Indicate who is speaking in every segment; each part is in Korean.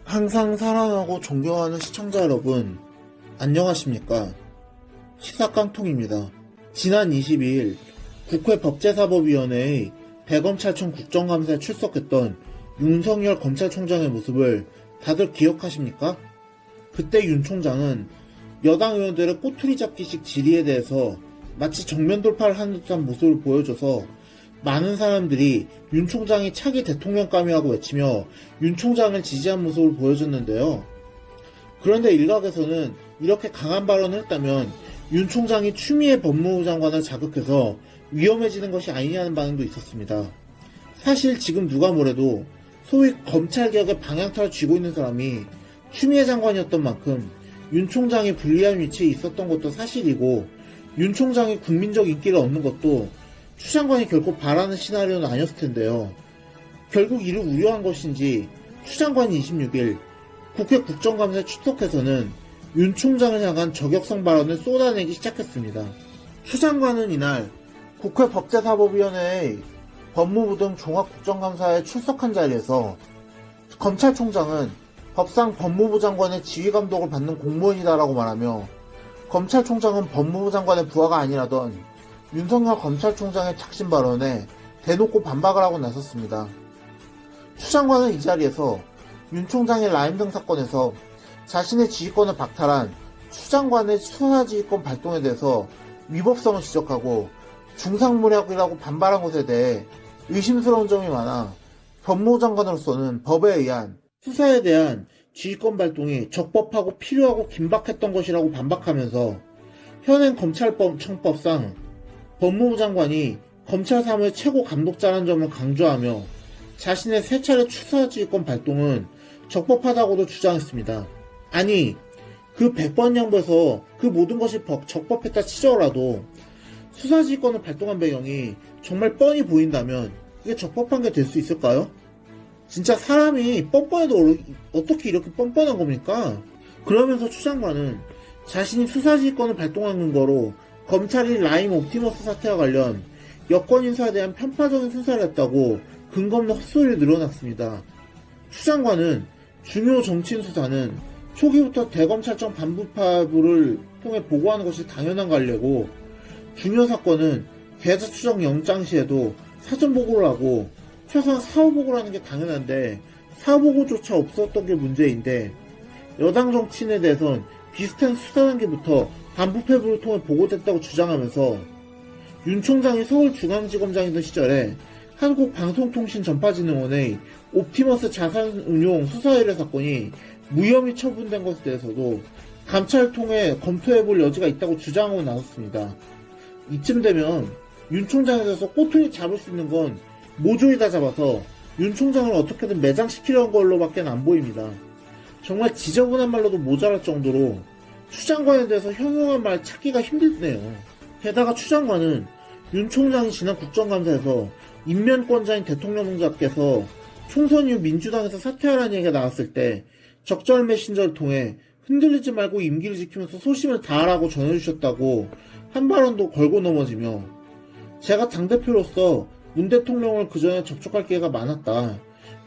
Speaker 1: 항상 사랑하고 존경하는 시청자 여러분, 안녕하십니까? 시사깡통입니다. 지난 22일 국회 법제사법위원회의 대검찰청 국정감사에 출석했던 윤석열 검찰총장의 모습을 다들 기억하십니까? 그때 윤 총장은 여당 의원들의 꼬투리 잡기식 질의에 대해서 마치 정면 돌파를 하는 듯한 모습을 보여줘서 많은 사람들이 윤 총장이 차기 대통령감이라고 외치며 윤 총장을 지지한 모습을 보여줬는데요. 그런데 일각에서는 이렇게 강한 발언을 했다면 윤 총장이 추미애 법무부 장관을 자극해서 위험해지는 것이 아니냐는 반응도 있었습니다. 사실 지금 누가 뭐래도 소위 검찰개혁의 방향타를 쥐고 있는 사람이 추미애 장관이었던 만큼 윤 총장이 불리한 위치에 있었던 것도 사실이고, 윤 총장이 국민적 인기를 얻는 것도 추 장관이 결코 바라는 시나리오는 아니었을 텐데요. 결국 이를 우려한 것인지 추 장관이 26일 국회 국정감사에 출석해서는 윤 총장을 향한 저격성 발언을 쏟아내기 시작했습니다. 추 장관은 이날 국회 법제사법위원회의 법무부 등 종합국정감사에 출석한 자리에서 검찰총장은 법상 법무부 장관의 지휘감독을 받는 공무원이다라고 말하며, 검찰총장은 법무부 장관의 부하가 아니라던 윤석열 검찰총장의 착신 발언에 대놓고 반박을 하고 나섰습니다. 추 장관은 이 자리에서 윤 총장의 라임 등 사건에서 자신의 지휘권을 박탈한 추 장관의 수사지휘권 발동에 대해서 위법성을 지적하고 중상모략이라고 반발한 것에 대해 의심스러운 점이 많아 법무부 장관으로서는 법에 의한 수사에 대한 지휘권 발동이 적법하고 필요하고 긴박했던 것이라고 반박하면서 현행 검찰청법상 법무부 장관이 검찰 사무의 최고 감독자라는 점을 강조하며 자신의 세 차례 수사지휘권 발동은 적법하다고도 주장했습니다. 아니, 그 100번 양보해서 그 모든 것이 적법했다 치더라도 수사지휘권을 발동한 배경이 정말 뻔히 보인다면 이게 적법한 게 될 수 있을까요? 진짜 사람이 뻔뻔해도 어떻게 이렇게 뻔뻔한 겁니까? 그러면서 추 장관은 자신이 수사지휘권을 발동한 근거로 검찰이 라임 옵티머스 사태와 관련 여권 인사에 대한 편파적인 수사를 했다고 근거 없는 헛소리를 늘어놨습니다. 추 장관은 중요 정치인 수사는 초기부터 대검찰청 반부파부를 통해 보고하는 것이 당연한 관례고, 중요 사건은 계좌 추적 영장 시에도 사전 보고를 하고 최소한 사후 보고를 하는 게 당연한데 사후보고조차 없었던 게 문제인데, 여당 정치인에 대해선 비슷한 수사 단계부터 반부패부를 통해 보고됐다고 주장하면서 윤 총장이 서울중앙지검장이던 시절에 한국방송통신전파진흥원의 옵티머스 자산운용 수사의뢰 사건이 무혐의 처분된 것에 대해서도 감찰을 통해 검토해볼 여지가 있다고 주장하고 나섰습니다. 이쯤 되면 윤 총장에 대해서 꼬투리 잡을 수 있는 건 모조리 다 잡아서 윤 총장을 어떻게든 매장시키려는 걸로밖에 안 보입니다. 정말 지저분한 말로도 모자랄 정도로 추 장관에 대해서 형용한 말 찾기가 힘들네요. 게다가 추 장관은 윤 총장이 지난 국정감사에서 인면권자인 대통령자께서 총선 이후 민주당에서 사퇴하라는 얘기가 나왔을 때 적절 메신저를 통해 흔들리지 말고 임기를 지키면서 소신을 다하라고 전해주셨다고 한 발언도 걸고 넘어지며, 제가 당대표로서 문 대통령을 그 전에 접촉할 기회가 많았다.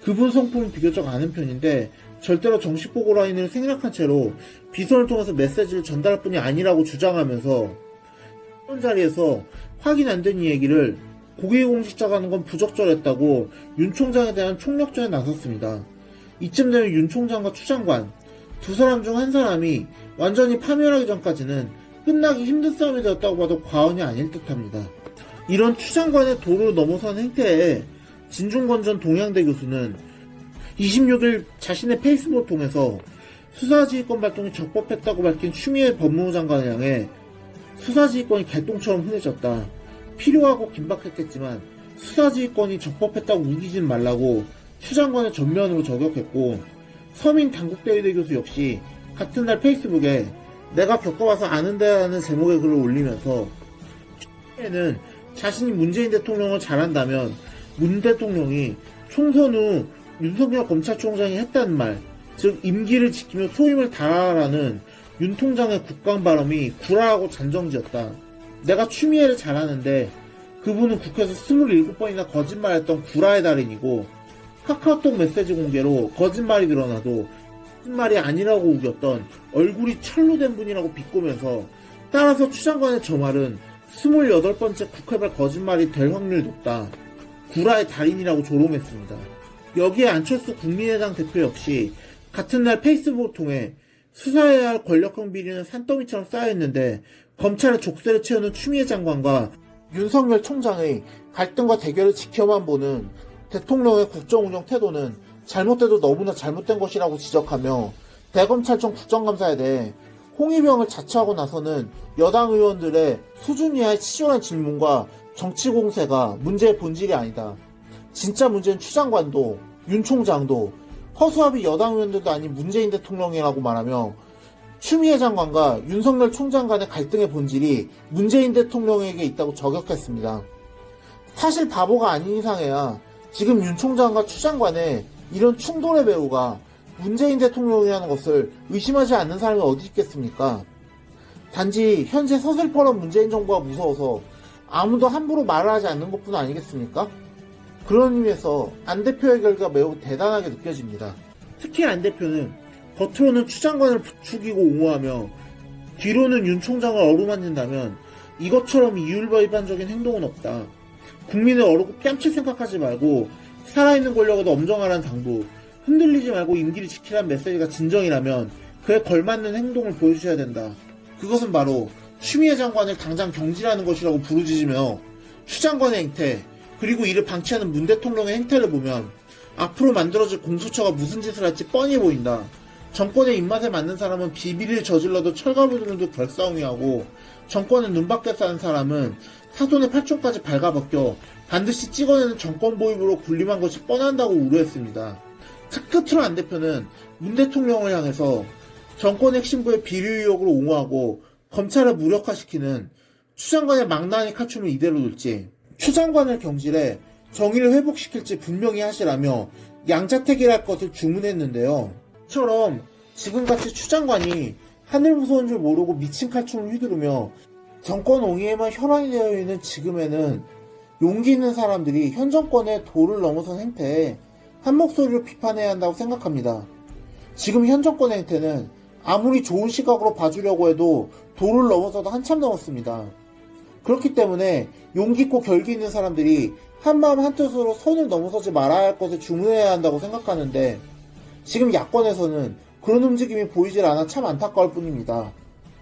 Speaker 1: 그분 성품은 비교적 아는 편인데 절대로 정식 보고 라인을 생략한 채로 비선을 통해서 메시지를 전달할 뿐이 아니라고 주장하면서 이런 자리에서 확인 안 된 이 얘기를 고위공직자가 하는 건 부적절했다고 윤 총장에 대한 총력전에 나섰습니다. 이쯤 되면 윤 총장과 추 장관 두 사람 중 한 사람이 완전히 파멸하기 전까지는 끝나기 힘든 싸움이 되었다고 봐도 과언이 아닐 듯합니다. 이런 추 장관의 도를 넘어선 행태에 진중권 전 동양대 교수는 26일 자신의 페이스북을 통해서 수사지휘권 발동이 적법했다고 밝힌 추미애 법무부 장관을 향해 수사지휘권이 개똥처럼 흔해졌다. 필요하고 긴박했겠지만 수사지휘권이 적법했다고 우기진 말라고 추 장관의 전면으로 저격했고, 서민 당국대의대 교수 역시 같은 날 페이스북에 내가 겪어봐서 아는데라는 제목의 글을 올리면서 추미애는 자신이 문재인 대통령을 잘한다면 문 대통령이 총선 후 윤석열 검찰총장이 했다는 말, 즉 임기를 지키며 소임을 다하라는 윤 총장의 국감 발언이 구라하고 잔정지었다. 내가 추미애를 잘하는데 그분은 국회에서 27번이나 거짓말했던 구라의 달인이고, 카카오톡 메시지 공개로 거짓말이 드러나도 나쁜 말이 아니라고 우겼던 얼굴이 철로 된 분이라고 비꼬면서 따라서 추 장관의 저 말은 28번째 국회발 거짓말이 될 확률이 높다. 구라의 달인이라고 조롱했습니다. 여기에 안철수 국민의당 대표 역시 같은 날 페이스북을 통해 수사해야 할 권력형 비리는 산더미처럼 쌓여있는데 검찰의 족쇄를 채우는 추미애 장관과 윤석열 총장의 갈등과 대결을 지켜만 보는 대통령의 국정운영 태도는 잘못돼도 너무나 잘못된 것이라고 지적하며 대검찰청 국정감사에 대해 홍위병을 자처하고 나서는 여당 의원들의 수준 이하의 치졸한 질문과 정치 공세가 문제의 본질이 아니다. 진짜 문제는 추 장관도 윤 총장도 허수아비 여당 의원들도 아닌 문재인 대통령이라고 말하며 추미애 장관과 윤석열 총장 간의 갈등의 본질이 문재인 대통령에게 있다고 저격했습니다. 사실 바보가 아닌 이상해야 지금 윤 총장과 추 장관의 이런 충돌의 배후가 문재인 대통령이라는 것을 의심하지 않는 사람이 어디 있겠습니까? 단지 현재 서슬퍼런 문재인 정부가 무서워서 아무도 함부로 말을 하지 않는 것뿐 아니겠습니까? 그런 의미에서 안 대표의 결과가 매우 대단하게 느껴집니다. 특히 안 대표는 겉으로는 추 장관을 부추기고 옹호하며 뒤로는 윤 총장을 어루만진다면 이것처럼 이율과 일반적인 행동은 없다. 국민을 어루고 뺨칠 생각하지 말고 살아있는 권력에도 엄정하라는 당부, 흔들리지 말고 임기를 지키라는 메시지가 진정이라면 그에 걸맞는 행동을 보여주셔야 된다. 그것은 바로 추미애 장관을 당장 경질하는 것이라고 부르짖으며 추 장관의 행태, 그리고 이를 방치하는 문 대통령의 행태를 보면 앞으로 만들어질 공수처가 무슨 짓을 할지 뻔히 보인다. 정권의 입맛에 맞는 사람은 비비리를 저질러도 철가부등도 결사옹이하고 정권을 눈밖에 싸는 사람은 사돈의 팔촌까지 발가벗겨 반드시 찍어내는 정권 보입으로 군림한 것이 뻔한다고 우려했습니다. 끝으로 안 대표는 문 대통령을 향해서 정권 핵심부의 비리 의혹으로 옹호하고 검찰을 무력화시키는 추 장관의 망나니 칼춤을 이대로 둘지 추 장관을 경질해 정의를 회복시킬지 분명히 하시라며 양자택일할 것을 주문했는데요. 이처럼 지금같이 추 장관이 하늘 무서운 줄 모르고 미친 칼춤을 휘두르며 정권 옹이에만 혈안이 되어 있는 지금에는 용기 있는 사람들이 현 정권의 도를 넘어선 행태에 한 목소리로 비판해야 한다고 생각합니다. 지금 현 정권의 행태는 아무리 좋은 시각으로 봐주려고 해도 도를 넘어서도 한참 넘었습니다. 그렇기 때문에 용기 있고 결기 있는 사람들이 한마음 한뜻으로 선을 넘어서지 말아야 할 것을 주문해야 한다고 생각하는데 지금 야권에서는 그런 움직임이 보이질 않아 참 안타까울 뿐입니다.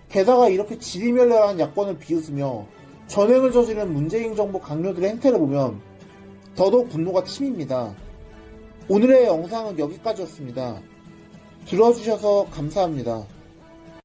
Speaker 1: 게다가 이렇게 지리멸렬한 야권을 비웃으며 전횡을 저지른 문재인 정부 강요들의 행태를 보면 더더욱 분노가 치밉니다. 오늘의 영상은 여기까지였습니다. 들어주셔서 감사합니다.